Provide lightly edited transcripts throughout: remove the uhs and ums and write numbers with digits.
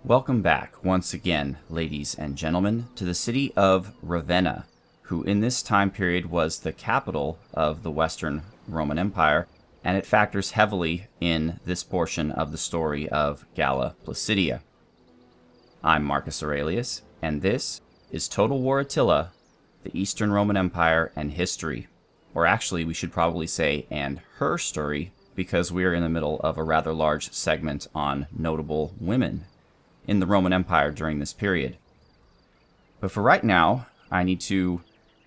Welcome back once again, ladies and gentlemen, to the city of Ravenna, who in this time period was the capital of the Western Roman Empire, and it factors heavily in this portion of the story of Galla Placidia. I'm Marcus Aurelius, and this is Total War Attila, the Eastern Roman Empire and History. Or actually, we should probably say, and her story, because we're in the middle of a rather large segment on notable women in the Roman Empire during this period. But for right now, I need to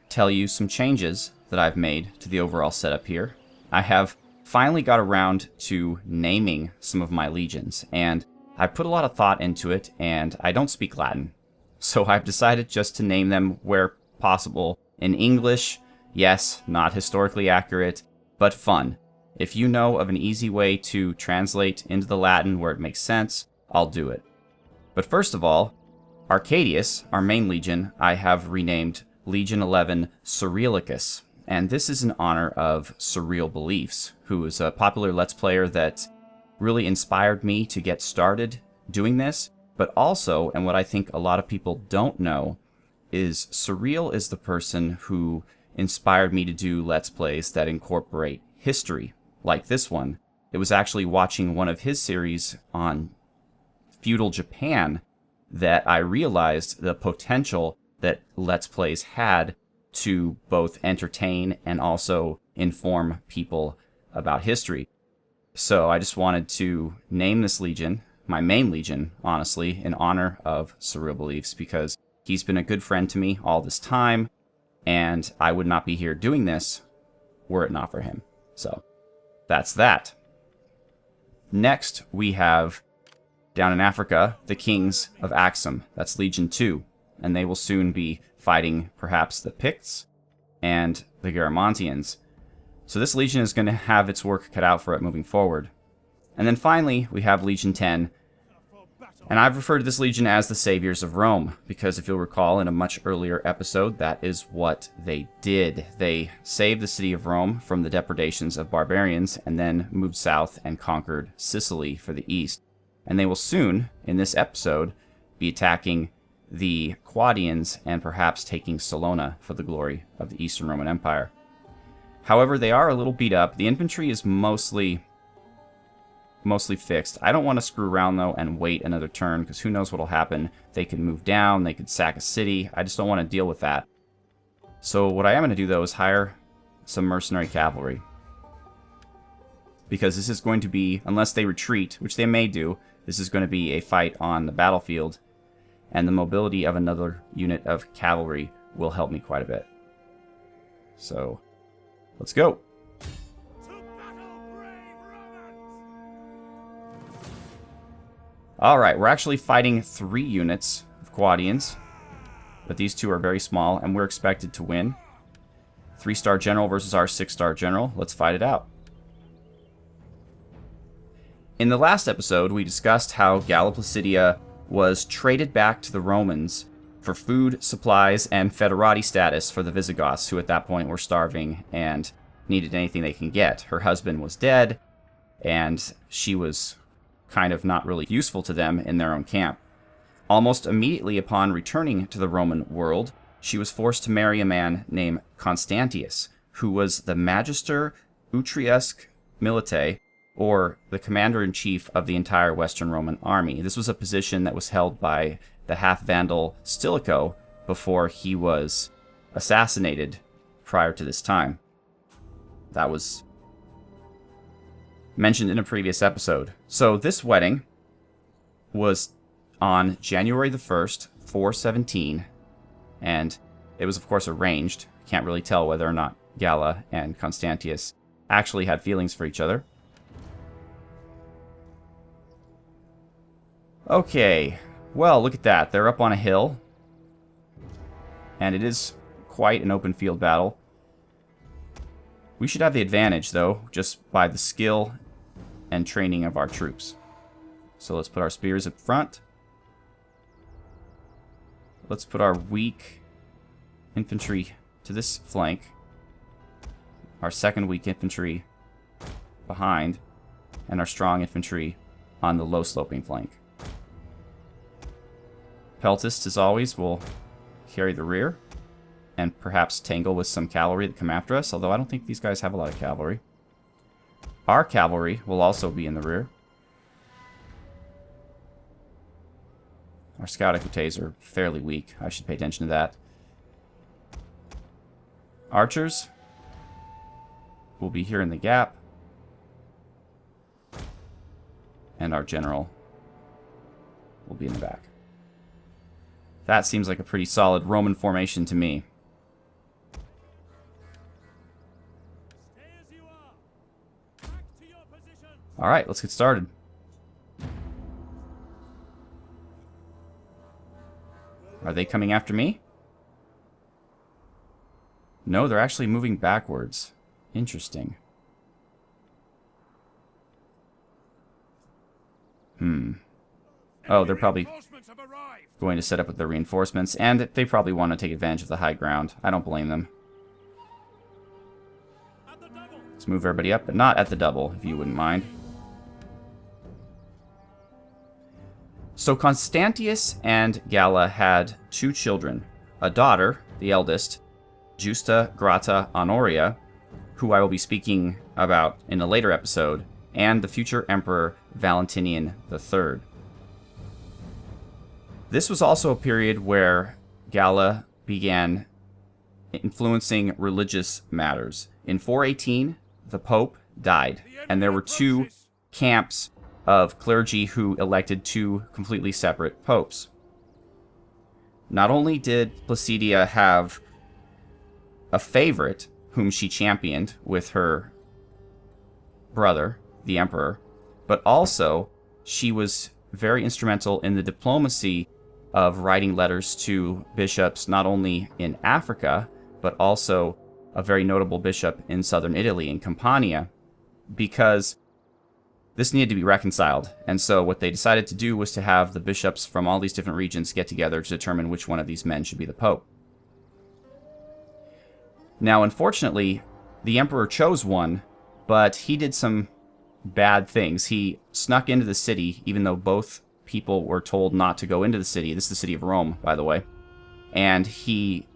tell you some changes that I've made to the overall setup here. I have finally got around to naming some of my legions, and I put a lot of thought into it, and I don't speak Latin. So I've decided just to name them where possible in English. Yes, not historically accurate, but fun. If you know of an easy way to translate into the Latin where it makes sense, I'll do it. But first of all, Arcadius, our main legion, I have renamed Legion 11 Cyrilicus, and this is in honor of Surreal Beliefs, who is a popular Let's Player that really inspired me to get started doing this, but also, and what I think a lot of people don't know, is Surreal is the person who inspired me to do Let's Plays that incorporate history, like this one. It was actually watching one of his series on feudal Japan that I realized the potential that Let's Plays had to both entertain and also inform people about history. So I just wanted to name this legion, my main legion, honestly, in honor of Surreal Beliefs, because he's been a good friend to me all this time, and I would not be here doing this were it not for him. So that's that. Next, we have down in Africa, the Kings of Axum. That's Legion 2, and they will soon be fighting perhaps the Picts and the Garamantians. So this legion is going to have its work cut out for it moving forward. And then finally, we have Legion 10, and I've referred to this legion as the Saviors of Rome, because if you'll recall in a much earlier episode, that is what they did. They saved the city of Rome from the depredations of barbarians, and then moved south and conquered Sicily for the east. And they will soon, in this episode, be attacking the Quadians and perhaps taking Salona for the glory of the Eastern Roman Empire. However, they are a little beat up. The infantry is mostly fixed. I don't want to screw around, though, and wait another turn, because who knows what will happen. They could move down, they could sack a city. I just don't want to deal with that. So what I am going to do, though, is hire some mercenary cavalry. Because this is going to be, unless they retreat, which they may do, this is going to be a fight on the battlefield, and the mobility of another unit of cavalry will help me quite a bit. So, let's go. Alright, we're actually fighting 3 units of Quadians, but these 2 are very small, and we're expected to win. 3-star general versus our 6-star general. Let's fight it out. In the last episode, we discussed how Galla Placidia was traded back to the Romans for food, supplies, and federati status for the Visigoths, who at that point were starving and needed anything they can get. Her husband was dead, and she was kind of not really useful to them in their own camp. Almost immediately upon returning to the Roman world, she was forced to marry a man named Constantius, who was the Magister Utriusque Militae, or the commander-in-chief of the entire Western Roman army. This was a position that was held by the half-Vandal Stilicho before he was assassinated prior to this time. That was mentioned in a previous episode. So this wedding was on January the 1st, 417, and it was, of course, arranged. Can't really tell whether or not Galla and Constantius actually had feelings for each other. Okay, well, look at that. They're up on a hill, and it is quite an open field battle. We should have the advantage, though, just by the skill and training of our troops. So let's put our spears up front. Let's put our weak infantry to this flank. Our second weak infantry behind, and our strong infantry on the low sloping flank. Peltist, as always, will carry the rear. And perhaps tangle with some cavalry that come after us, although I don't think these guys have a lot of cavalry. Our cavalry will also be in the rear. Our scout equites are fairly weak. I should pay attention to that. Archers will be here in the gap. And our general will be in the back. That seems like a pretty solid Roman formation to me. Alright, let's get started. Are they coming after me? No, they're actually moving backwards. Interesting. Oh, they're probably going to set up with their reinforcements, and they probably want to take advantage of the high ground. I don't blame them. Let's move everybody up, but not at the double, if you wouldn't mind. So Constantius and Galla had 2 children. A daughter, the eldest, Justa Grata Honoria, who I will be speaking about in a later episode, and the future Emperor Valentinian III. This was also a period where Galla began influencing religious matters. In 418, the Pope died, and there were 2 camps of clergy who elected 2 completely separate popes. Not only did Placidia have a favorite whom she championed with her brother, the emperor, but also she was very instrumental in the diplomacy of writing letters to bishops not only in Africa, but also a very notable bishop in southern Italy, in Campania, because this needed to be reconciled. And so what they decided to do was to have the bishops from all these different regions get together to determine which one of these men should be the pope. Now, unfortunately, the emperor chose one, but he did some bad things. He snuck into the city, even though both people were told not to go into the city. This is the city of Rome, by the way. And he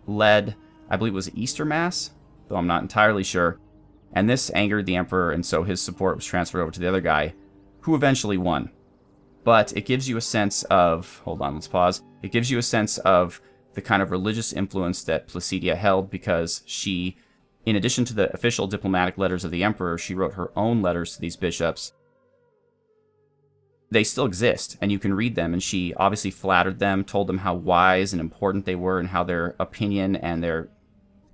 led, I believe it was Easter Mass, though I'm not entirely sure. And this angered the emperor, and so his support was transferred over to the other guy, who eventually won. But it gives you a sense of... Hold on, let's pause. It gives you a sense of the kind of religious influence that Placidia held, because she, in addition to the official diplomatic letters of the emperor, she wrote her own letters to these bishops. They still exist, and you can read them, and she obviously flattered them, told them how wise and important they were, and how their opinion and their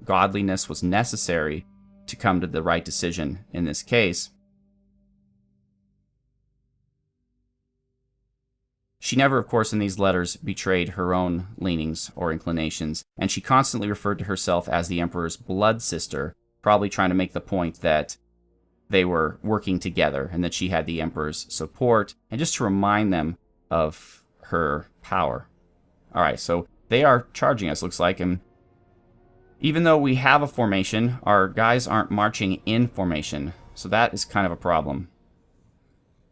godliness was necessary to come to the right decision in this case. She never, of course, in these letters betrayed her own leanings or inclinations, and she constantly referred to herself as the emperor's blood sister, probably trying to make the point that they were working together and that she had the emperor's support, and just to remind them of her power. Alright, so they are charging us, looks like, and even though we have a formation, our guys aren't marching in formation, so that is kind of a problem.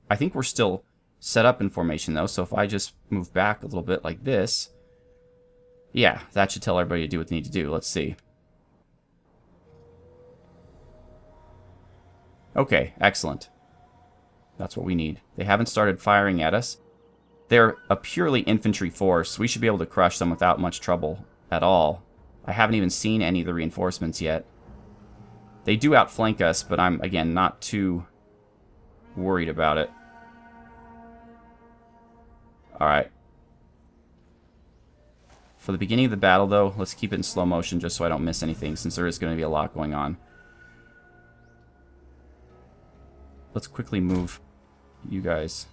I think we're still set up in formation, though, so if I just move back a little bit like this, yeah, that should tell everybody to do what they need to do. Let's see. Okay, excellent. That's what we need. They haven't started firing at us. They're a purely infantry force. We should be able to crush them without much trouble at all. I haven't even seen any of the reinforcements yet. They do outflank us, but I'm, again, not too worried about it. Alright. For the beginning of the battle, though, let's keep it in slow motion just so I don't miss anything, since there is going to be a lot going on. Let's quickly move you guys.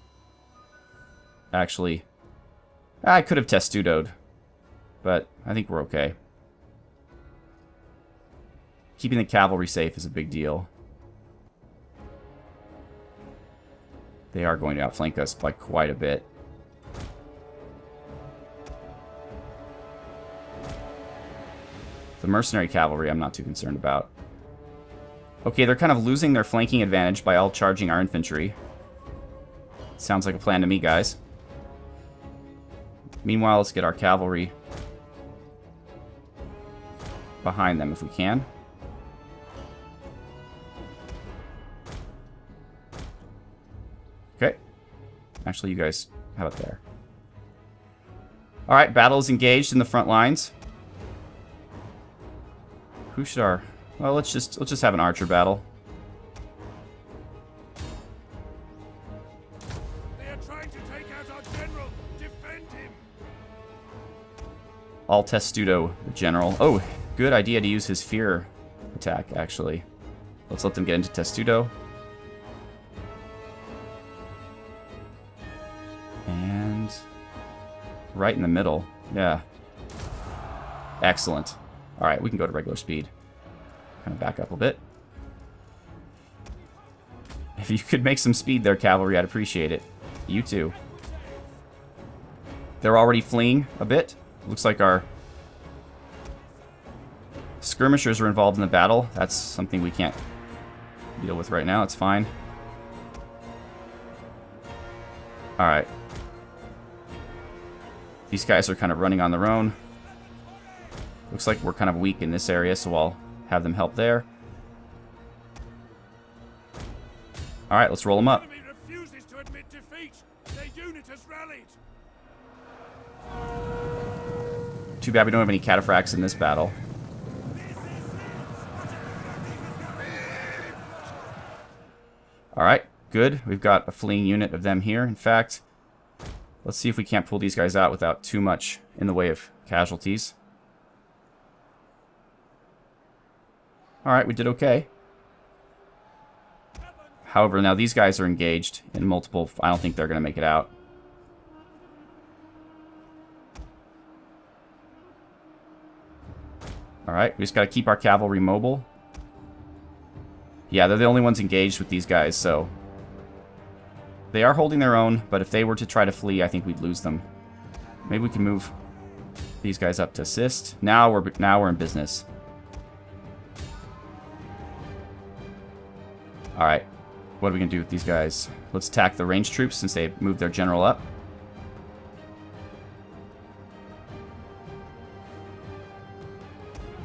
Actually, I could have testudoed, but I think we're okay. Keeping the cavalry safe is a big deal. They are going to outflank us by quite a bit. The mercenary cavalry I'm not too concerned about. Okay, they're kind of losing their flanking advantage by all charging our infantry. Sounds like a plan to me, guys. Meanwhile, let's get our cavalry behind them if we can. Okay. Actually, you guys, how about there? Alright, battle is engaged in the front lines. Who should our... Well, let's just have an archer battle. They are trying to take out our general. Defend him. All Testudo, the general. Oh, good idea to use his fear attack, actually. Let's let them get into Testudo. And right in the middle. Yeah. Excellent. Alright, we can go to regular speed. Kind of back up a bit. If you could make some speed there, cavalry, I'd appreciate it. You too. They're already fleeing a bit. Looks like our skirmishers are involved in the battle. That's something we can't deal with right now. It's fine. Alright. These guys are kind of running on their own. Looks like we're kind of weak in this area, so I'll have them help there. Alright, let's roll them up. The enemy refuses to admit defeat. Their unit has rallied. Too bad we don't have any cataphracts in this battle. Alright, good. We've got a fleeing unit of them here. In fact, let's see if we can't pull these guys out without too much in the way of casualties. Alright, we did okay. However, now these guys are engaged in multiple... I don't think they're going to make it out. Alright, we just got to keep our cavalry mobile. Yeah, they're the only ones engaged with these guys, so... They are holding their own, but if they were to try to flee, I think we'd lose them. Maybe we can move these guys up to assist. Now we're in business. Alright, what are we going to do with these guys? Let's attack the ranged troops since they moved their general up.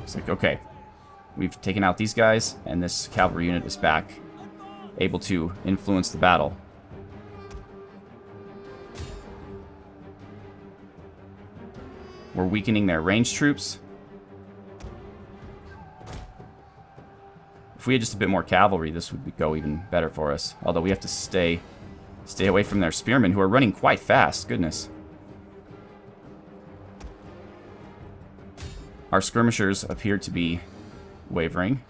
It's like, okay, we've taken out these guys, and this cavalry unit is back, able to influence the battle. We're weakening their ranged troops. If we had just a bit more cavalry, this would go even better for us. Although we have to stay away from their spearmen, who are running quite fast. Goodness. Our skirmishers appear to be wavering.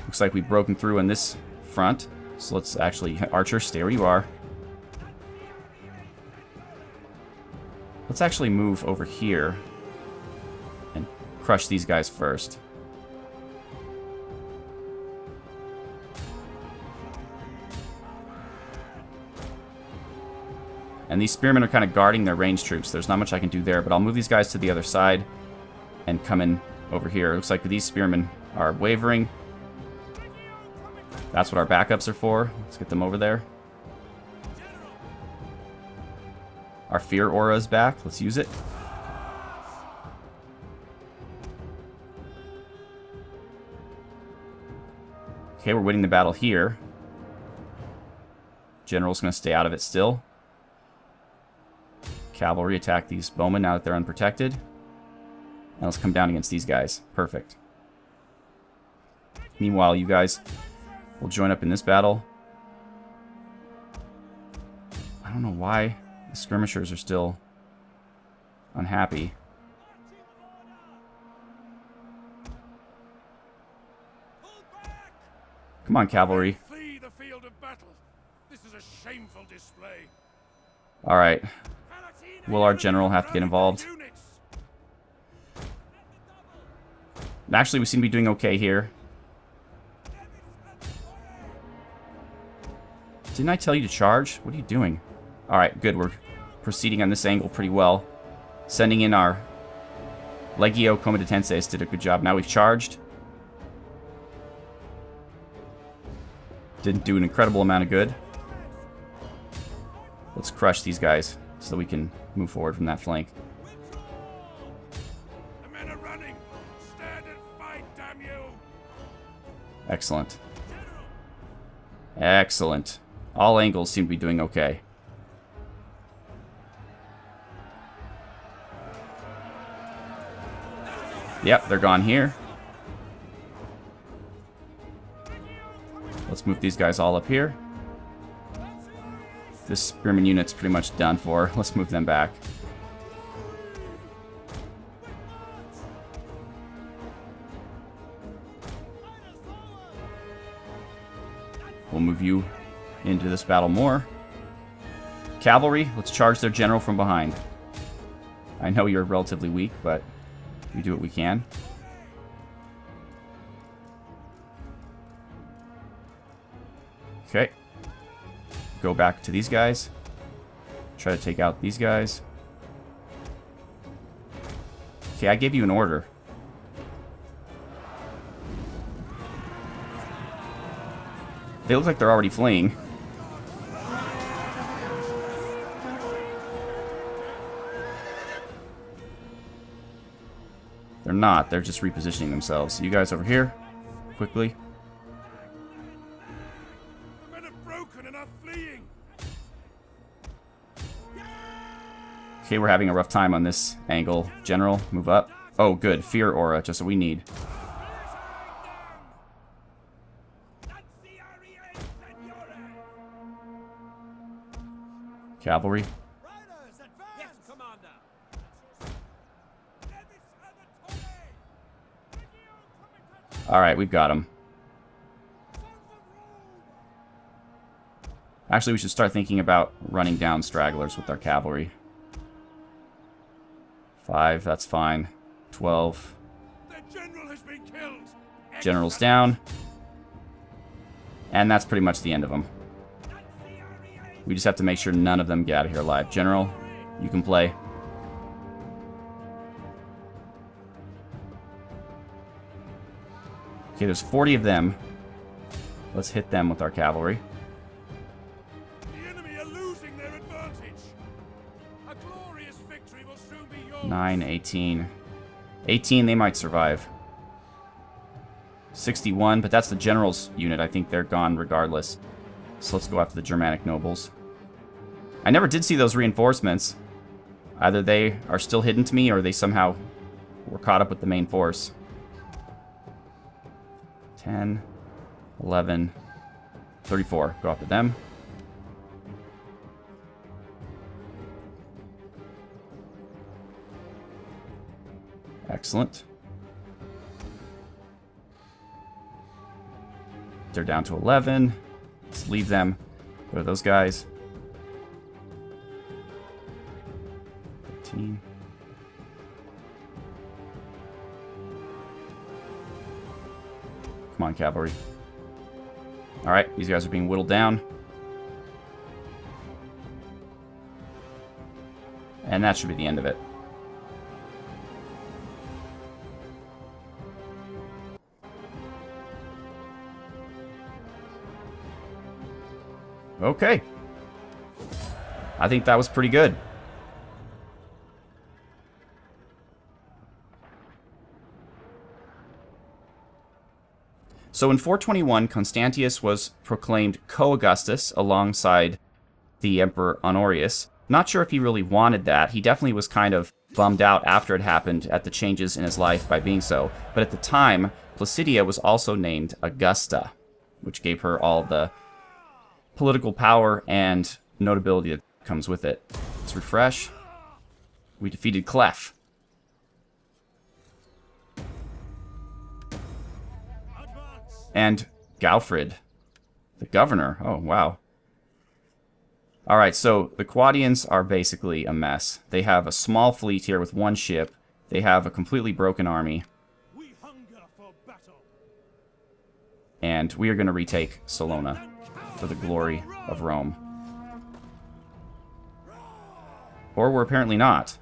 Looks like we've broken through on this front. So let's actually... Archer, stay where you are. Let's actually move over here and crush these guys first. And these spearmen are kind of guarding their ranged troops. There's not much I can do there, but I'll move these guys to the other side and come in over here. It looks like these spearmen are wavering. That's what our backups are for. Let's get them over there. Our fear aura is back. Let's use it. Okay, we're winning the battle here. General's going to stay out of it still. Cavalry attack these bowmen now that they're unprotected. And let's come down against these guys. Perfect. Meanwhile, you guys will join up in this battle. I don't know why the skirmishers are still unhappy. Come on, cavalry. Flee the field of battle. This is a shameful display. Alright. Will our general have to get involved? Actually, we seem to be doing okay here. Didn't I tell you to charge? What are you doing? Alright, good. We're proceeding on this angle pretty well. Sending in our Legio Comitatenses did a good job. Now we've charged. Didn't do an incredible amount of good. Let's crush these guys so that we can move forward from that flank. The men are running. Stand and fight, damn you! Excellent. Excellent. All angles seem to be doing okay. Yep, they're gone here. Let's move these guys all up here. This spearman unit's pretty much done for. Let's move them back. We'll move you into this battle more. Cavalry, let's charge their general from behind. I know you're relatively weak, but we do what we can. Okay. Go back to these guys. Try to take out these guys. Okay, I gave you an order. They look like they're already fleeing. They're not. They're just repositioning themselves. You guys over here, quickly. The men have broken and are fleeing. Okay, we're having a rough time on this angle. General, move up. Oh, good. Fear aura, just what we need. Cavalry. Yes, Commander. Alright, we've got them. Actually, we should start thinking about running down stragglers with our cavalry. 5, that's fine. 12. Their general has been killed. General's down. And that's pretty much the end of them. We just have to make sure none of them get out of here alive. General, you can play. Okay, there's 40 of them. Let's hit them with our cavalry. The enemy are losing their advantage. A glorious victory will soon be yours. 9, 18. 18, they might survive. 61, but that's the general's unit. I think they're gone regardless. So let's go after the Germanic nobles. I never did see those reinforcements. Either they are still hidden to me or they somehow were caught up with the main force. 10, 11, 34. Go after them. Excellent. They're down to 11. Let's leave them. Go to those guys. 13. Come on, cavalry. Alright, these guys are being whittled down. And that should be the end of it. Okay. I think that was pretty good. So in 421, Constantius was proclaimed co-Augustus alongside the Emperor Honorius. Not sure if he really wanted that. He definitely was kind of bummed out after it happened at the changes in his life by being so. But at the time, Placidia was also named Augusta, which gave her all the political power and notability that comes with it. Let's refresh. We defeated Clef. And Gaufrid, the governor. Oh, wow. Alright, so the Quadians are basically a mess. They have a small fleet here with one ship. They have a completely broken army. We hunger for battle. And we are going to retake Salona for the glory of Rome. Or we're apparently not.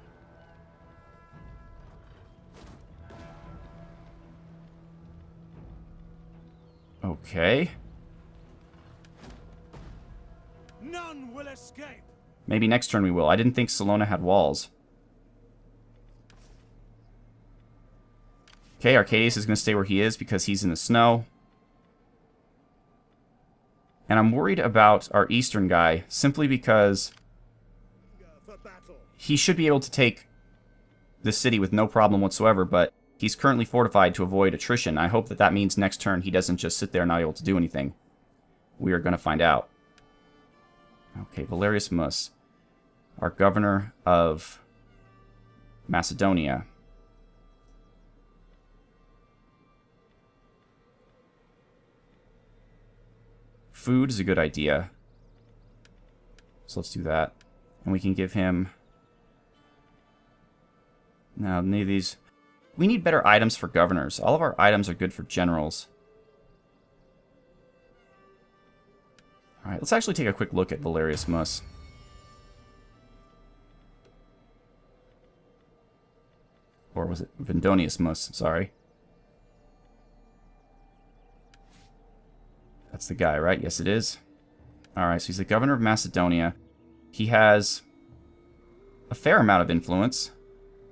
Okay. None will escape. Maybe next turn we will. I didn't think Salona had walls. Okay, Arcadius is going to stay where he is because he's in the snow. And I'm worried about our eastern guy simply because he should be able to take this city with no problem whatsoever, but he's currently fortified to avoid attrition. I hope that that means next turn he doesn't just sit there not able to do anything. We are going to find out. Okay, Valerius Mus, our governor of Macedonia. Food is a good idea. So let's do that. And we can give him... Now, any of these... We need better items for governors. All of our items are good for generals. Alright, let's actually take a quick look at Valerius Mus. Or was it Vendonius Mus? Sorry. That's the guy, right? Yes, it is. Alright, so he's the governor of Macedonia. He has a fair amount of influence.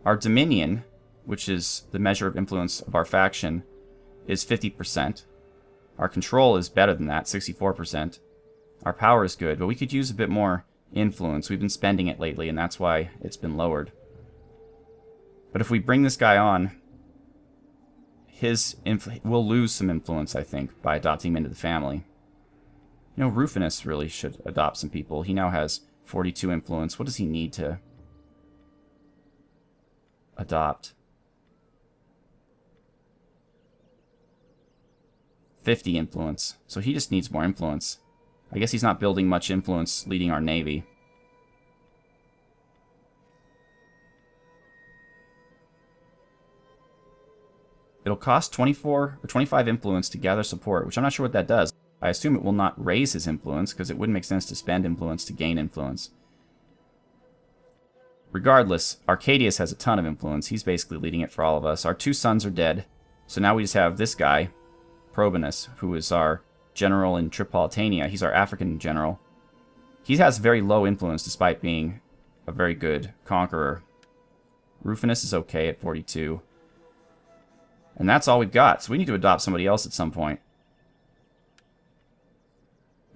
Our dominion, which is the measure of influence of our faction, is 50%. Our control is better than that, 64%. Our power is good, but we could use a bit more influence. We've been spending it lately, and that's why it's been lowered. But if we bring this guy on, we'll lose some influence, I think, by adopting him into the family. You know, Rufinus really should adopt some people. He now has 42 influence. What does he need to adopt? 50 influence. So he just needs more influence. I guess he's not building much influence leading our navy. It'll cost 24 or 25 influence to gather support, which I'm not sure what that does. I assume it will not raise his influence, because it wouldn't make sense to spend influence to gain influence. Regardless, Arcadius has a ton of influence. He's basically leading it for all of us. Our 2 sons are dead, so now we just have this guy, Probinus, who is our general in Tripolitania. He's our African general. He has very low influence despite being a very good conqueror. Rufinus is okay at 42. And that's all we've got, so we need to adopt somebody else at some point.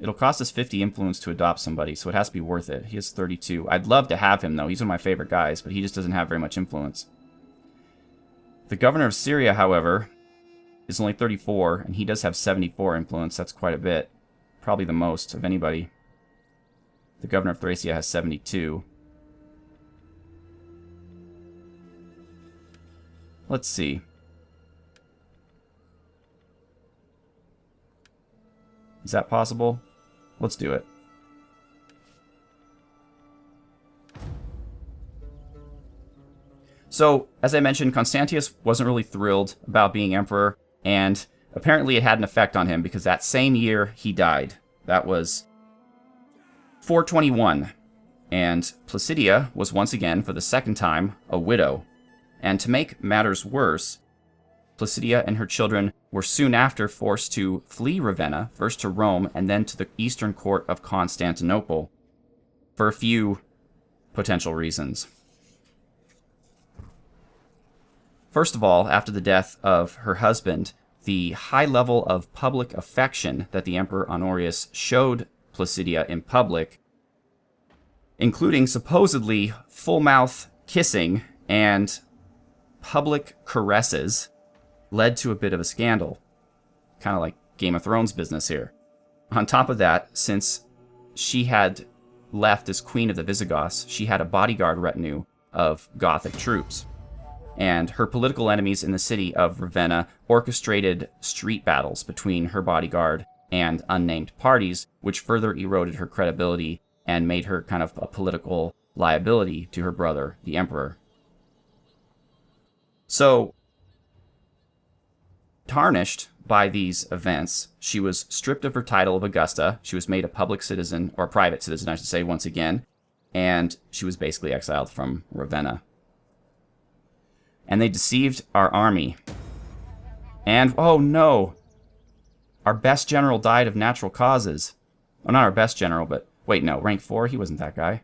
It'll cost us 50 influence to adopt somebody, so it has to be worth it. He has 32. I'd love to have him, though. He's one of my favorite guys, but he just doesn't have very much influence. The governor of Syria, however, is only 34, and he does have 74 influence. That's quite a bit. Probably the most of anybody. The governor of Thracia has 72. Let's see. Is that possible? Let's do it. So, as I mentioned, Constantius wasn't really thrilled about being emperor, and apparently it had an effect on him because that same year he died. That was 421, and Placidia was once again, for the second time, a widow. And to make matters worse, Placidia and her children were soon after forced to flee Ravenna, first to Rome and then to the eastern court of Constantinople, for a few potential reasons. First of all, after the death of her husband, the high level of public affection that the Emperor Honorius showed Placidia in public, including supposedly full-mouth kissing and public caresses, led to a bit of a scandal. Kind of like Game of Thrones business here. On top of that, since she had left as queen of the Visigoths, she had a bodyguard retinue of Gothic troops. And her political enemies in the city of Ravenna orchestrated street battles between her bodyguard and unnamed parties, which further eroded her credibility and made her kind of a political liability to her brother, the emperor. So, tarnished by these events, she was stripped of her title of Augusta. She was made a public citizen, or a private citizen, I should say, once again, and she was basically exiled from Ravenna. And they deceived our army. And, oh no, our best general died of natural causes. Well, not our best general, but, wait, no, rank 4, he wasn't that guy.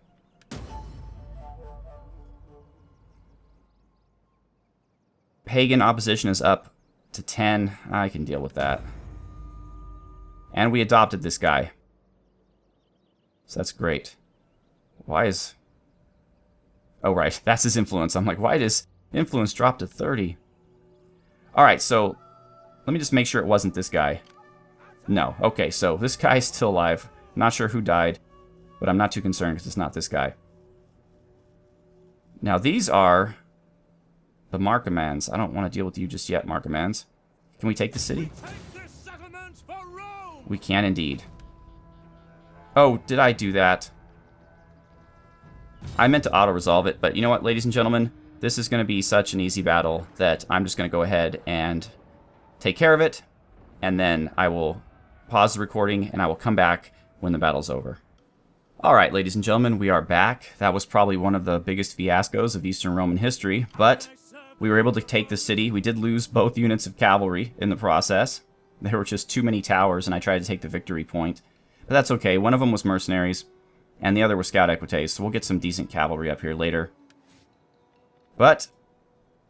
pagan opposition is up to 10. I can deal with that. And we adopted this guy. So that's great. Why is... Oh, right. That's his influence. I'm like, why does influence drop to 30? Alright, so let me just make sure it wasn't this guy. No. Okay, so this guy's still alive. Not sure who died, but I'm not too concerned because it's not this guy. Now, these are the Marcumans. I don't want to deal with you just yet, Marcumans. Can we take the city? We can indeed. Oh, did I do that? I meant to auto-resolve it, but you know what, ladies and gentlemen? This is going to be such an easy battle that I'm just going to go ahead and take care of it, and then I will pause the recording, and I will come back when the battle's over. Alright, ladies and gentlemen, we are back. That was probably one of the biggest fiascos of Eastern Roman history, but we were able to take the city. We did lose both units of cavalry in the process. There were just too many towers, and I tried to take the victory point. But that's okay. One of them was mercenaries, and the other was scout equites, so we'll get some decent cavalry up here later. But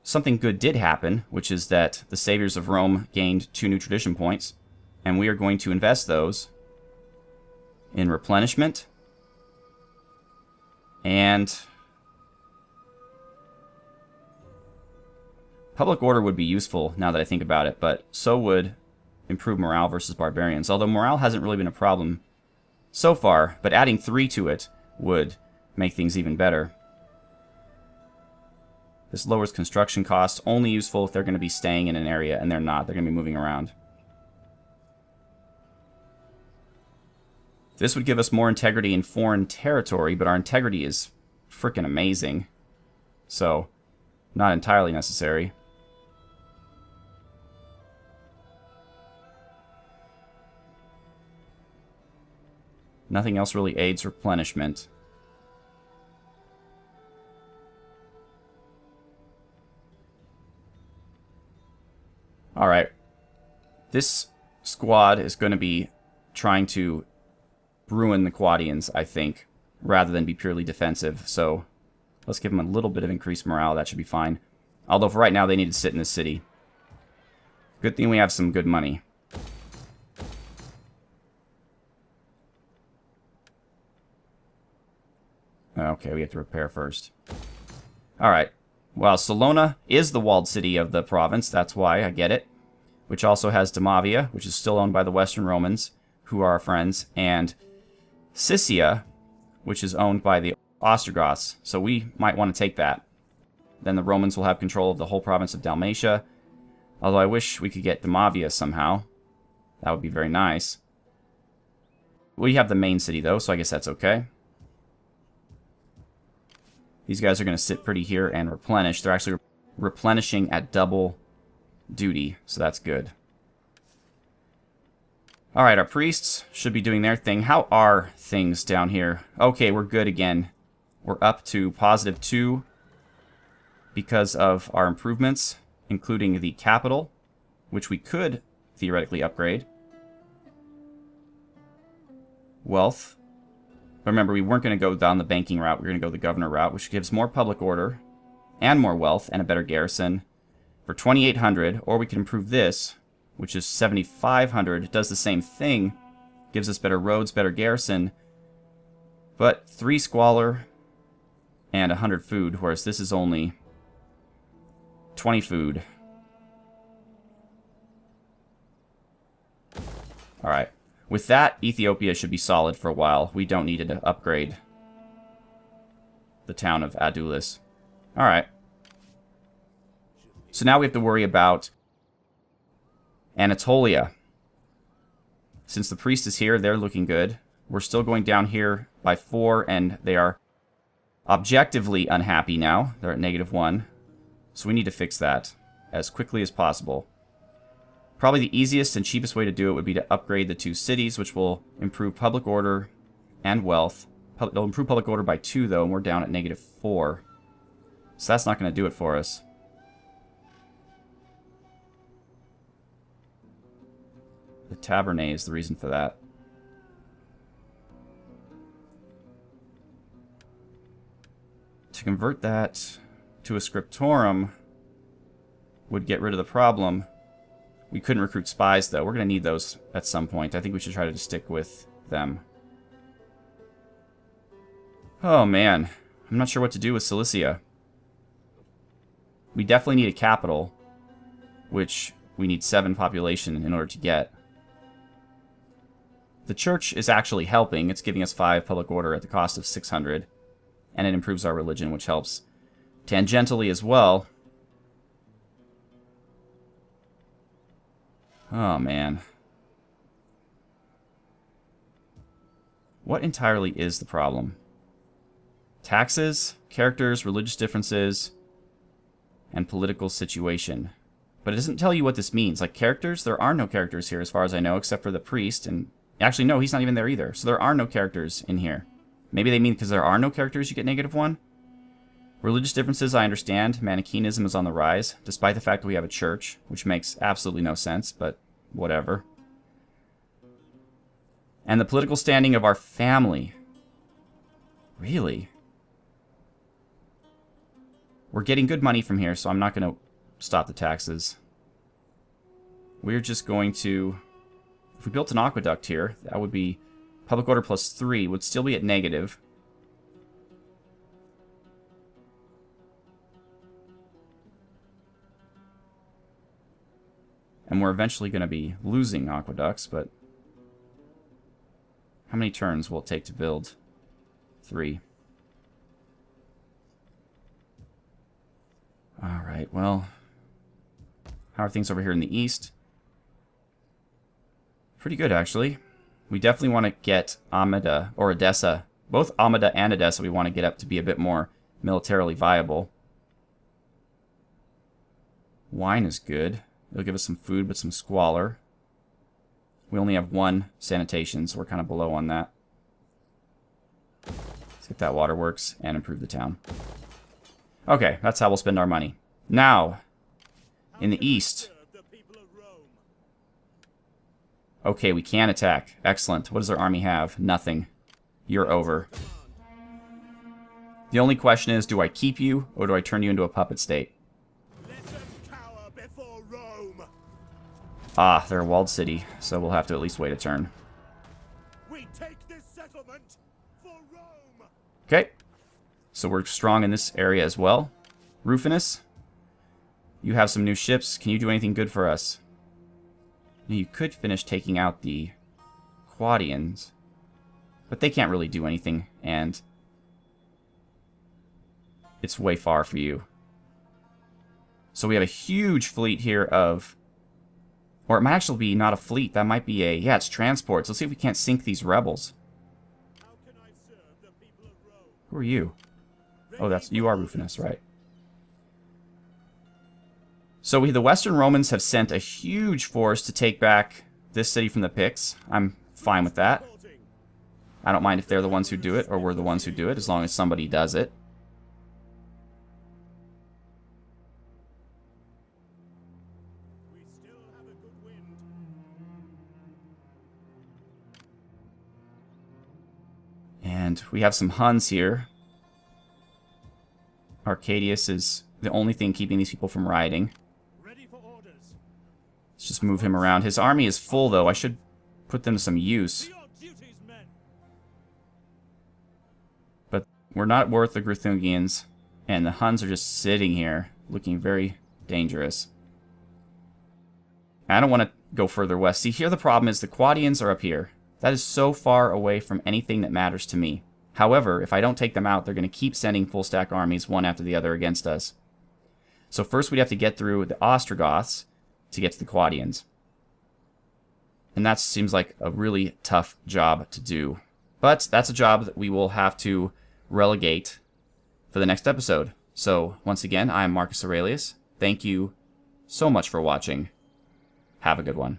something good did happen, which is that the Saviors of Rome gained 2 new tradition points, and we are going to invest those in replenishment and public order would be useful now that I think about it, but so would improved morale versus barbarians. Although morale hasn't really been a problem so far, but adding 3 to it would make things even better. This lowers construction costs, only useful if they're going to be staying in an area, and they're not. They're going to be moving around. This would give us more integrity in foreign territory, but our integrity is freaking amazing. So, not entirely necessary. Nothing else really aids replenishment. Alright. This squad is going to be trying to ruin the Quadians, I think, rather than be purely defensive. So, let's give them a little bit of increased morale. That should be fine. Although for right now, they need to sit in the city. Good thing we have some good money. Okay, we have to repair first. Alright. Well, Salona is the walled city of the province. That's why I get it. Which also has Demavia, which is still owned by the Western Romans, who are our friends. And Siscia, which is owned by the Ostrogoths. So we might want to take that. Then the Romans will have control of the whole province of Dalmatia. Although I wish we could get Demavia somehow. That would be very nice. We have the main city, though, so I guess that's okay. These guys are going to sit pretty here and replenish. They're actually replenishing at double duty, so that's good. Alright, our priests should be doing their thing. How are things down here? Okay, we're good again. We're up to +2 because of our improvements, including the capital, which we could theoretically upgrade. Wealth. But remember, we weren't going to go down the banking route. We were going to go the governor route, which gives more public order and more wealth and a better garrison for 2,800. Or we can improve this, which is 7,500. It does the same thing. Gives us better roads, better garrison. But 3 squalor and 100 food, whereas this is only 20 food. Alright. With that, Ethiopia should be solid for a while. We don't need to upgrade the town of Adulis. Alright. So now we have to worry about Anatolia. Since the priest is here, they're looking good. We're still going down here by 4, and they are objectively unhappy now. They're at -1. So we need to fix that as quickly as possible. Probably the easiest and cheapest way to do it would be to upgrade the 2 cities, which will improve public order and wealth. It'll improve public order by 2, though, and we're down at -4. So that's not going to do it for us. The Tabernae is the reason for that. To convert that to a scriptorum, would get rid of the problem. We couldn't recruit spies, though. We're going to need those at some point. I think we should try to just stick with them. Oh, man. I'm not sure what to do with Cilicia. We definitely need a capital, which we need 7 population in order to get. The church is actually helping. It's giving us 5 public order at the cost of 600. And it improves our religion, which helps tangentially as well. Oh, man. What entirely is the problem? Taxes, characters, religious differences, and political situation. But it doesn't tell you what this means. Like, characters? There are no characters here as far as I know, except for the priest. And actually, no, he's not even there either. So there are no characters in here. Maybe they mean because there are no characters, you get -1? Religious differences, I understand. Manichaeism is on the rise, despite the fact that we have a church, which makes absolutely no sense, but whatever. And the political standing of our family. Really? We're getting good money from here, so I'm not going to stop the taxes. We're just going to... If we built an aqueduct here, that would be... Public order +3 would still be at negative. And we're eventually going to be losing aqueducts, but... How many turns will it take to build? 3. Alright, well... How are things over here in the east? Pretty good, actually. We definitely want to get Amida, or Edessa. Both Amida and Edessa we want to get up to be a bit more militarily viable. Wine is good. It'll give us some food, but some squalor. We only have 1 sanitation, so we're kind of below on that. Let's get that waterworks and improve the town. Okay, that's how we'll spend our money. Now, in the east. Okay, we can attack. Excellent. What does our army have? Nothing. You're over. The only question is, do I keep you, or do I turn you into a puppet state? Ah, they're a walled city, so we'll have to at least wait a turn. We take this settlement for Rome. Okay. So we're strong in this area as well. Rufinus, you have some new ships. Can you do anything good for us? You could finish taking out the Quadians, but they can't really do anything, and it's way far for you. So we have a huge fleet here of... Or it might actually be not a fleet. That might be a... Yeah, it's transports. Let's see if we can't sink these rebels. How can I serve the people of Rome? Who are you? Oh, that's... You are Rufinus, right. So the Western Romans have sent a huge force to take back this city from the Picts. I'm fine with that. I don't mind if they're the ones who do it, or we're the ones who do it, as long as somebody does it. And we have some Huns here. Arcadius is the only thing keeping these people from rioting. Ready for orders. Let's just move him around. His army is full, though. I should put them to some use. But we're not worth the Grithungians. And the Huns are just sitting here, looking very dangerous. I don't want to go further west. See, here the problem is the Quadians are up here. That is so far away from anything that matters to me. However, if I don't take them out, they're going to keep sending full-stack armies one after the other against us. So first we'd have to get through the Ostrogoths to get to the Quadians. And that seems like a really tough job to do. But that's a job that we will have to relegate for the next episode. So, once again, I'm Marcus Aurelius. Thank you so much for watching. Have a good one.